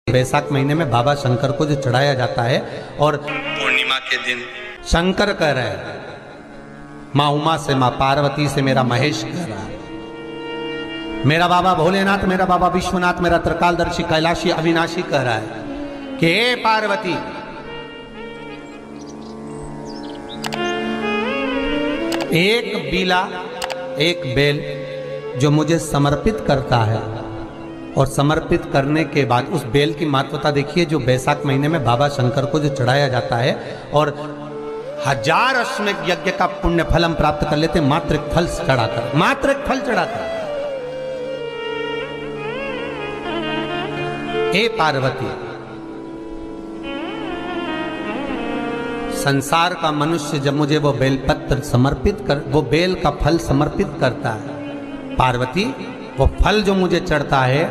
बैसाख महीने में बाबा शंकर को जो चढ़ाया जाता है और पूर्णिमा के दिन शंकर कह रहे हैं, माँ उमा से माँ पार्वती से मेरा महेश कह रहा है, मेरा बाबा भोलेनाथ, मेरा बाबा विश्वनाथ, मेरा त्रिकालदर्शी कैलाशी अविनाशी कह रहा है कि हे पार्वती, एक बीला एक बेल जो मुझे समर्पित करता है और समर्पित करने के बाद उस बेल की महत्वता देखिए, जो बैसाख महीने में बाबा शंकर को जो चढ़ाया जाता है और 1000 अश्वमेध यज्ञ का पुण्य फल हम प्राप्त कर लेते, मात्र एक फल चढ़ाकर, मात्र एक फल चढ़ाकर। हे पार्वती, संसार का मनुष्य जब मुझे वो बेलपत्र समर्पित कर, वो बेल का फल समर्पित करता है, पार्वती वो फल जो मुझे चढ़ता है,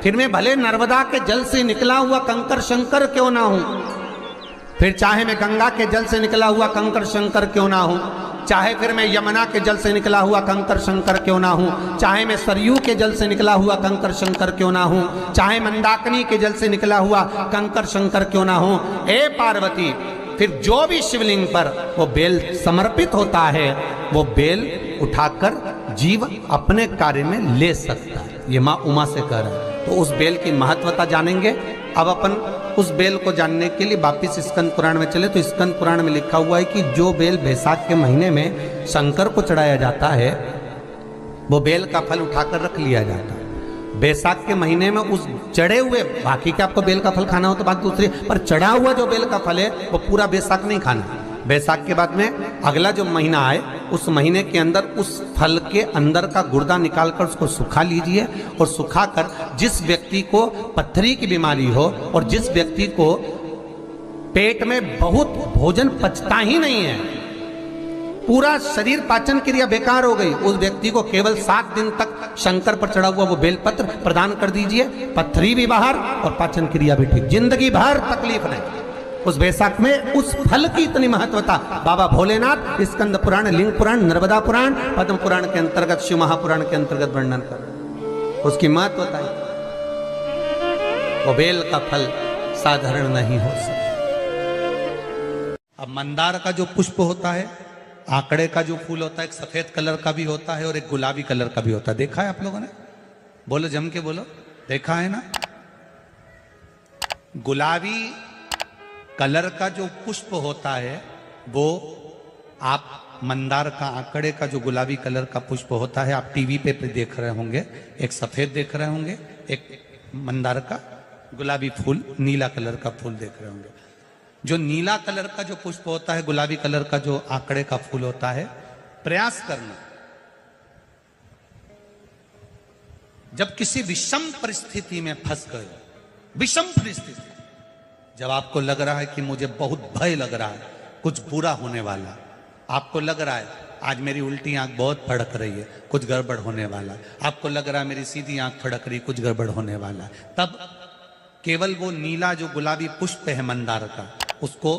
फिर मैं भले नर्मदा के जल से निकला हुआ कंकर शंकर क्यों ना हूं, फिर चाहे मैं गंगा के जल से निकला हुआ कंकर शंकर क्यों ना हूं, चाहे फिर मैं यमुना के जल से निकला हुआ कंकर शंकर क्यों ना हूं, चाहे मैं सरयू के जल से निकला हुआ कंकर शंकर क्यों ना हूं, चाहे मंदाकिनी के जल से निकला हुआ कंकर शंकर क्यों ना हूं, हे पार्वती, फिर जो भी शिवलिंग पर वो बेल समर्पित होता है, वो बेल उठाकर जीव अपने कार्य में ले सकता है। ये माँ उमा से कह रहा है। तो उस बेल की महत्वता जानेंगे। अब अपन उस बेल को जानने के लिए वापिस स्कंद पुराण में चले, तो स्कंद पुराण में लिखा हुआ है कि जो बेल बैसाख के महीने में शंकर को चढ़ाया जाता है, वो बेल का फल उठाकर रख लिया जाता है। बैसाख के महीने में उस चढ़े हुए, बाकी के आपको बेल का फल खाना हो तो बात दूसरी, पर चढ़ा हुआ जो बेल का फल है वो पूरा बैसाख नहीं खाना। बैसाख के बाद में अगला जो महीना आए, उस महीने के अंदर उस फल के अंदर का गुर्दा निकालकर उसको सुखा लीजिए और सुखाकर जिस व्यक्ति को पथरी की बीमारी हो और जिस व्यक्ति को पेट में बहुत भोजन पचता ही नहीं है, पूरा शरीर पाचन क्रिया बेकार हो गई, उस व्यक्ति को केवल 7 दिन तक शंकर पर चढ़ा हुआ वो बेलपत्र प्रदान कर दीजिए। पथरी भी बाहर और पाचन क्रिया भी ठीक, जिंदगी भर तकलीफ नहीं। उस बैसाख में उस फल की इतनी महत्वता बाबा भोलेनाथ स्कंद पुराण, लिंग पुराण, नर्मदा पुराण, पद्म पुराण के अंतर्गत, शिव महापुराण के अंतर्गत वर्णन कर, उसकी महत्वता है। वो बेल का फल साधारण नहीं हो सकता। अब मंदार का जो पुष्प होता है, आंकड़े का जो फूल होता है, एक सफेद कलर का भी होता है और एक गुलाबी कलर का भी होता है। देखा है आप लोगों ने? बोलो, जम के बोलो, देखा है ना? गुलाबी कलर का जो पुष्प होता है वो आप मंदार का, आंकड़े का जो गुलाबी कलर का पुष्प होता है, आप टीवी पे देख रहे होंगे, एक सफेद देख रहे होंगे, एक मंदार का गुलाबी फूल, नीला कलर का फूल देख रहे होंगे। जो नीला कलर का जो पुष्प होता है, गुलाबी कलर का जो आंकड़े का फूल होता है, प्रयास करना, जब किसी विषम परिस्थिति में फंस गए, विषम परिस्थिति, जब आपको लग रहा है कि मुझे बहुत भय लग रहा है, कुछ बुरा होने वाला, आपको लग रहा है आज मेरी उल्टी आंख बहुत फड़क रही है, कुछ गड़बड़ होने वाला, आपको लग रहा है मेरी सीधी आंख फड़क रही, कुछ गड़बड़ होने वाला, तब केवल वो नीला जो गुलाबी पुष्प है मंदार का, उसको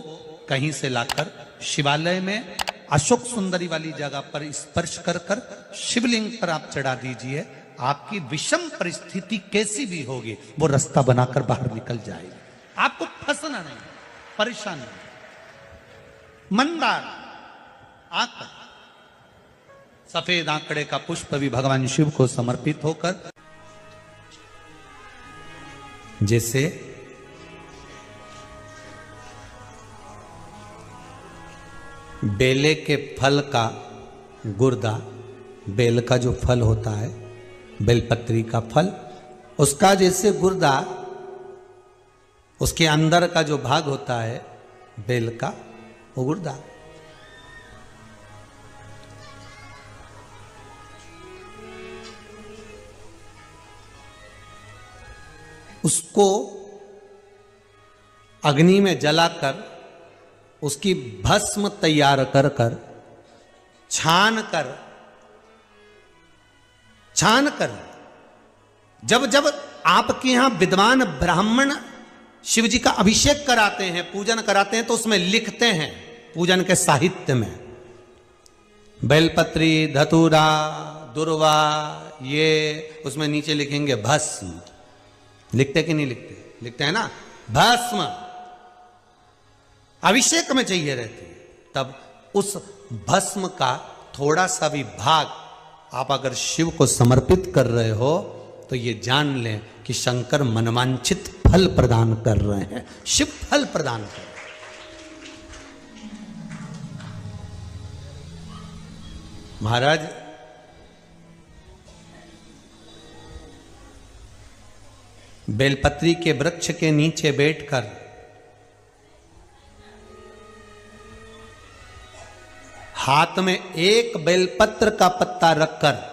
कहीं से लाकर शिवालय में अशोक सुंदरी वाली जगह पर स्पर्श कर कर शिवलिंग पर आप चढ़ा दीजिए। आपकी विषम परिस्थिति कैसी भी होगी, वो रास्ता बनाकर बाहर निकल जाएगी। आपको फंसना नहीं, परेशान नहीं। मंदार आंकड़ा, सफेद आंकड़े का पुष्प भी भगवान शिव को समर्पित होकर, जैसे बेले के फल का गुर्दा, बेल का जो फल होता है, बेलपत्री का फल, उसका जैसे गुर्दा, उसके अंदर का जो भाग होता है बेल का, वो गुर्दा, उसको अग्नि में जलाकर उसकी भस्म तैयार कर कर छान कर जब जब आपके यहां विद्वान ब्राह्मण शिव जी का अभिषेक कराते हैं, पूजन कराते हैं, तो उसमें लिखते हैं पूजन के साहित्य में, बेलपत्री, धतूरा, दुर्वा, ये उसमें नीचे लिखेंगे भस्म, लिखते कि नहीं लिखते? लिखते हैं ना, भस्म अभिषेक में चाहिए रहती है, तब उस भस्म का थोड़ा सा भी भाग आप अगर शिव को समर्पित कर रहे हो तो ये जान लें कि शंकर मनवांछित फल प्रदान कर रहे हैं, शिव फल प्रदान कर रहे हैं। महाराज बेलपत्री के वृक्ष के नीचे बैठकर हाथ में एक बेलपत्र का पत्ता रखकर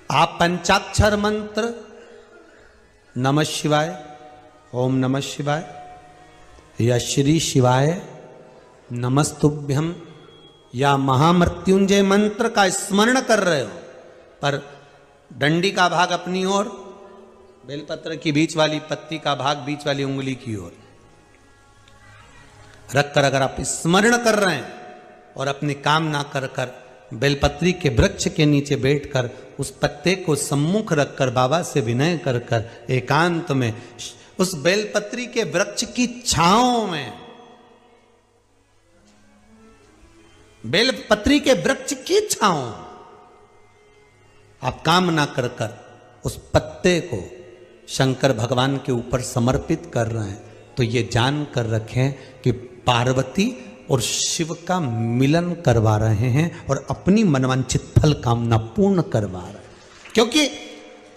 आप पंचाक्षर मंत्र नमः शिवाय, ओम नमः शिवाय या श्री शिवाय नमस्तुभ्यम या महामृत्युंजय मंत्र का स्मरण कर रहे हो, पर डंडी का भाग अपनी ओर, बेलपत्र की बीच वाली पत्ती का भाग बीच वाली उंगली की ओर रखकर अगर आप स्मरण कर रहे हैं और अपनी काम ना कर कर बेलपत्री के वृक्ष के नीचे बैठकर उस पत्ते को सम्मुख रखकर बाबा से विनय कर कर एकांत में उस बेलपत्री के वृक्ष की छांव में, बेलपत्री के वृक्ष की छांव आप काम ना कर कर उस पत्ते को शंकर भगवान के ऊपर समर्पित कर रहे हैं, तो ये जान कर रखें कि पार्वती और शिव का मिलन करवा रहे हैं और अपनी मनवांछित फल कामना पूर्ण करवा रहे हैं। क्योंकि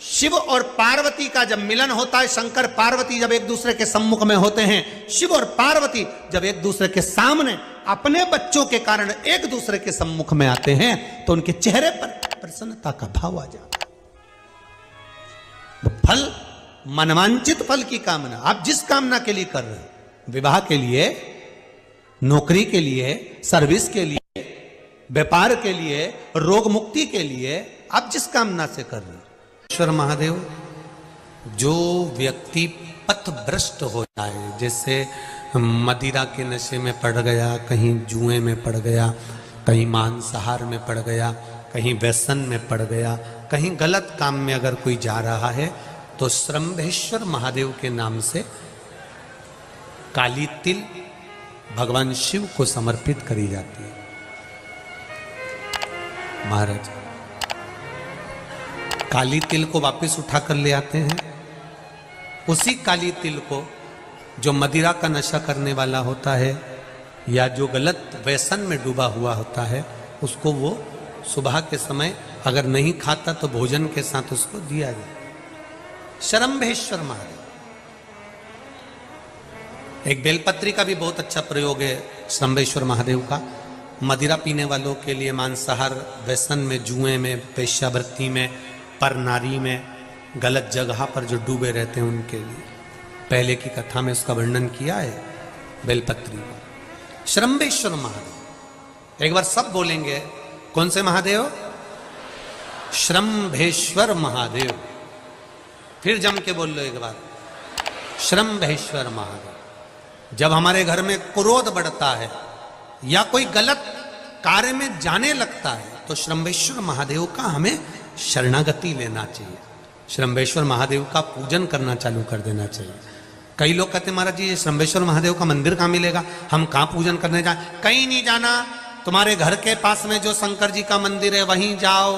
शिव और पार्वती का जब मिलन होता है, शंकर पार्वती जब एक दूसरे के सम्मुख में होते हैं, शिव और पार्वती जब एक दूसरे के सामने अपने बच्चों के कारण एक दूसरे के सम्मुख में आते हैं, तो उनके चेहरे पर प्रसन्नता का भाव आ जाता है। वो फल, मनवांचित फल की कामना, आप जिस कामना के लिए कर रहे हो, विवाह के लिए, नौकरी के लिए, सर्विस के लिए, व्यापार के लिए, रोग मुक्ति के लिए, आप जिस कामना से कर रहे हो, ईश्वर महादेव, जो व्यक्ति पथभ्रष्ट हो जाए, जैसे मदिरा के नशे में पड़ गया, कहीं जुए में पड़ गया, कहीं मांसाहार में पड़ गया, कहीं व्यसन में पड़ गया, कहीं गलत काम में अगर कोई जा रहा है, तो श्रंभेश्वर महादेव के नाम से काली तिल भगवान शिव को समर्पित करी जाती है। महाराज काली तिल को वापस उठा कर ले आते हैं, उसी काली तिल को जो मदिरा का नशा करने वाला होता है या जो गलत व्यसन में डूबा हुआ होता है, उसको वो सुबह के समय अगर नहीं खाता तो भोजन के साथ उसको दिया जाए। श्रंभेश्वर महादेव, एक बेलपत्री का भी बहुत अच्छा प्रयोग है श्रंभेश्वर महादेव का, मदिरा पीने वालों के लिए, मांसाहार, व्यसन में, जुए में, वेश्यावृत्ति में, पर नारी में, गलत जगह पर जो डूबे रहते हैं उनके लिए। पहले की कथा में उसका वर्णन किया है बेलपत्री का। श्रंभेश्वर महादेव, एक बार सब बोलेंगे, कौन से महादेव? श्रंभेश्वर महादेव। फिर जम के बोल लो एक बार, श्रंभेश्वर महादेव। जब हमारे घर में क्रोध बढ़ता है या कोई गलत कार्य में जाने लगता है, तो श्रंभेश्वर महादेव का हमें शरणागति लेना चाहिए, श्रंभेश्वर महादेव का पूजन करना चालू कर देना चाहिए। कई लोग कहते हैं महाराज जी ये श्रंभेश्वर महादेव का मंदिर कहाँ मिलेगा, हम कहाँ पूजन करने जाए? कहीं नहीं जाना, तुम्हारे घर के पास में जो शंकर जी का मंदिर है वहीं जाओ,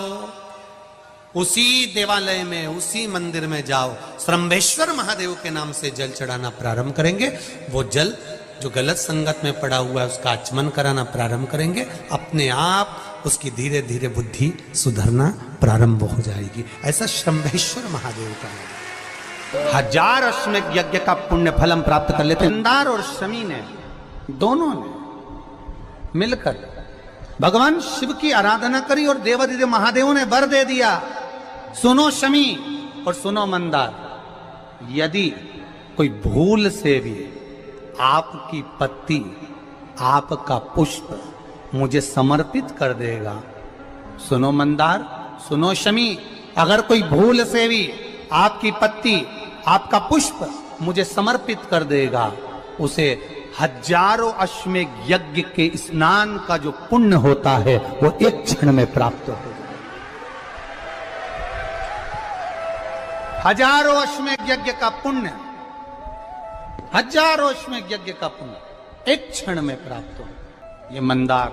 उसी देवालय में, उसी मंदिर में जाओ, श्रंभेश्वर महादेव के नाम से जल चढ़ाना प्रारंभ करेंगे। वो जल जो गलत संगत में पड़ा हुआ है उसका आचमन कराना प्रारंभ करेंगे, अपने आप उसकी धीरे धीरे बुद्धि सुधरना प्रारंभ हो जाएगी। ऐसा श्रंभेश्वर महादेव का 1000 अश्वमेध यज्ञ का पुण्य फल हम प्राप्त कर लेते हैं। मंदार और शमी ने, दोनों ने मिलकर भगवान शिव की आराधना करी और देवादिदेव महादेव ने वर दे दिया, सुनो शमी और सुनो मंदार, यदि कोई भूल से भी आपकी पत्ती, आपका पुष्प मुझे समर्पित कर देगा, सुनो मंदार, सुनो शमी, अगर कोई भूल से भी आपकी पत्ती, आपका पुष्प मुझे समर्पित कर देगा, उसे 1000 अश्वमेध यज्ञ के स्नान का जो पुण्य होता है वो एक क्षण में प्राप्त हो जाए। हजारों अश्वमेघ यज्ञ का पुण्य, हजारों अश्वमेघ यज्ञ का पुण्य एक क्षण में प्राप्त हो। ये मंदार,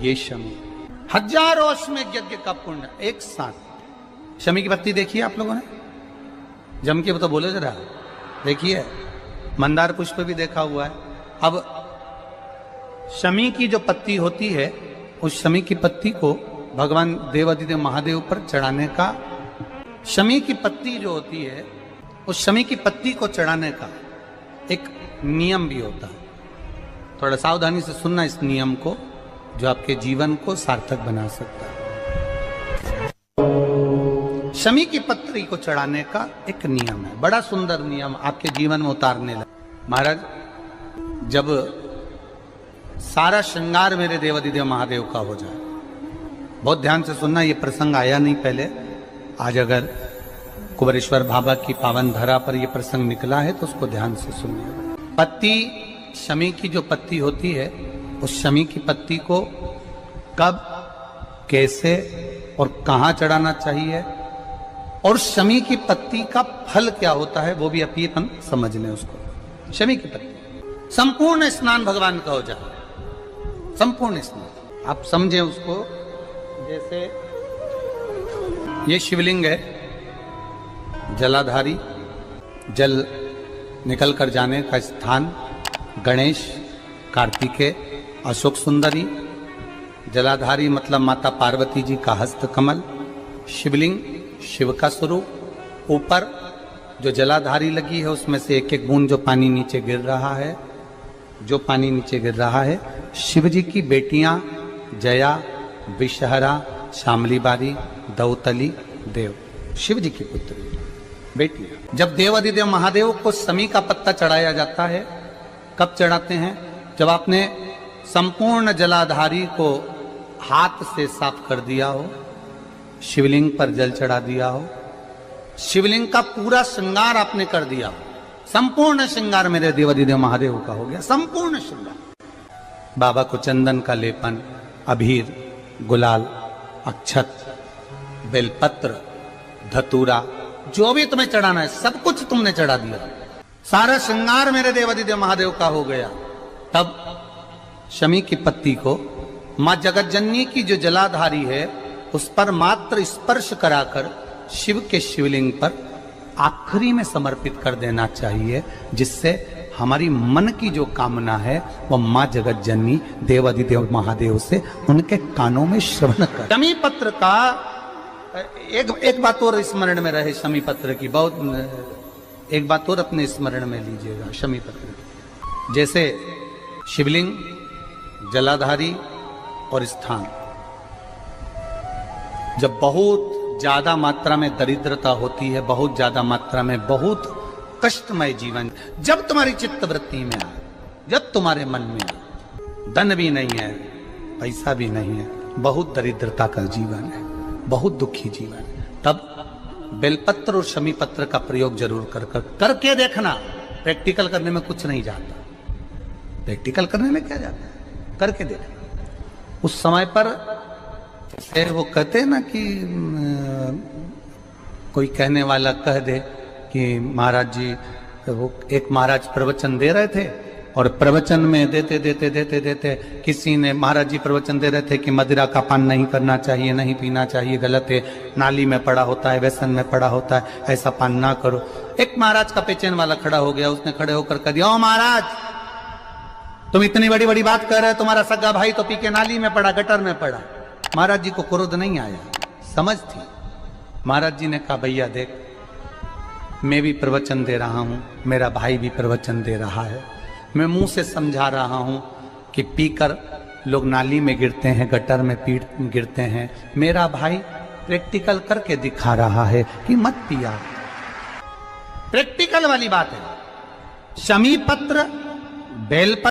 ये शमी, हजारों अश्वमेघ यज्ञ का पुण्य एक साथ। शमी की पत्ती देखी आप लोगों ने? जम के तो बोले जरा, देखिए। मंदार पुष्प भी देखा हुआ है। अब शमी की जो पत्ती होती है, उस शमी की पत्ती को भगवान देवादिदेव महादेव पर चढ़ाने का, शमी की पत्ती जो होती है, उस शमी की पत्ती को चढ़ाने का एक नियम भी होता है। थोड़ा सावधानी से सुनना इस नियम को, जो आपके जीवन को सार्थक बना सकता है। शमी की पत्री को चढ़ाने का एक नियम है, बड़ा सुंदर नियम, आपके जीवन में उतारने लगा। महाराज, जब सारा श्रृंगार मेरे देवादिदेव महादेव का हो जाए, बहुत ध्यान से सुनना, ये प्रसंग आया नहीं पहले, आज अगर कुबेरेश्वर बाबा की पावन धरा पर यह प्रसंग निकला है तो उसको ध्यान से सुनिए। पत्ती, शमी की जो पत्ती होती है, उस शमी की पत्ती को कब, कैसे और कहां चढ़ाना चाहिए, और शमी की पत्ती का फल क्या होता है, वो भी अभी हम समझ लें उसको। शमी की पत्ती, संपूर्ण स्नान भगवान का हो जाए, संपूर्ण स्नान आप समझे उसको। जैसे ये शिवलिंग है, जलाधारी, जल निकल कर जाने का स्थान, गणेश, कार्तिकेय, अशोक सुंदरी, जलाधारी मतलब माता पार्वती जी का हस्त कमल, शिवलिंग शिव का स्वरूप, ऊपर जो जलाधारी लगी है उसमें से एक एक बूंद जो पानी नीचे गिर रहा है, जो पानी नीचे गिर रहा है, शिव जी की बेटियां जया, विषहरा, शामली बारी, दौतली, देव, शिव जी की पुत्री बेटियां। जब देवादिदेव महादेव को शमी का पत्ता चढ़ाया जाता है, कब चढ़ाते हैं? जब आपने संपूर्ण जलाधारी को हाथ से साफ कर दिया हो, शिवलिंग पर जल चढ़ा दिया हो, शिवलिंग का पूरा श्रृंगार आपने कर दिया हो, संपूर्ण श्रृंगार मेरे देवादिदेव महादेव का हो गया, संपूर्ण श्रृंगार। बाबा को चंदन का लेपन, अबीर, गुलाल, अक्षत, बेलपत्र, धतूरा, जो भी तुम्हें चढ़ाना है सब कुछ तुमने चढ़ा दिया, सारा श्रृंगार मेरे देवादिदेव महादेव का हो गया। तब शमी की पत्ती को मां जगतजननी की जो जलाधारी है उस पर मात्र स्पर्श कराकर शिव के शिवलिंग पर आखिरी में समर्पित कर देना चाहिए, जिससे हमारी मन की जो कामना है वो मां जगतजननी देवादिदेव महादेव से उनके कानों में श्रवण कर। शमी पत्र का एक बात और स्मरण में रहे, शमी पत्र की बहुत एक बात और अपने स्मरण में लीजिएगा। शमी पत्र की जैसे शिवलिंग, जलाधारी और स्थान, जब बहुत ज्यादा मात्रा में दरिद्रता होती है, बहुत ज्यादा मात्रा में बहुत कष्टमय जीवन, जब तुम्हारी चित्तवृत्ति में आए, जब तुम्हारे मन में आए, धन भी नहीं है, पैसा भी नहीं है, बहुत दरिद्रता का जीवन है, बहुत दुखी जीवन है, तब बेलपत्र और शमी पत्र का प्रयोग जरूर करके देखना। प्रैक्टिकल करने में कुछ नहीं जाता, प्रैक्टिकल करने में क्या जाता है, करके देखना। उस समय पर वो कहते हैं ना कि कोई कहने वाला कह दे कि महाराज जी, वो एक महाराज प्रवचन दे रहे थे और प्रवचन में देते देते देते देते किसी ने, महाराज जी प्रवचन दे रहे थे कि मदिरा का पान नहीं करना चाहिए, नहीं पीना चाहिए, गलत है, नाली में पड़ा होता है, व्यसन में पड़ा होता है, ऐसा पान ना करो। एक महाराज का पेचेन वाला खड़ा हो गया, उसने खड़े होकर कह दिया, ओ महाराज तुम इतनी बड़ी बड़ी बात कर रहे हो, तुम्हारा सगा भाई तो पी के नाली में पड़ा, गटर में पड़ा। महाराज जी को क्रोध नहीं आया, समझ थी। महाराज जी ने कहा, भैया देख, मैं भी प्रवचन दे रहा हूं, मेरा भाई भी प्रवचन दे रहा है, मैं मुंह से समझा रहा हूं कि पीकर लोग नाली में गिरते हैं, गटर में गिरते हैं, मेरा भाई प्रैक्टिकल करके दिखा रहा है कि मत पिया। प्रैक्टिकल वाली बात है। शमी पत्र, बेलपत्र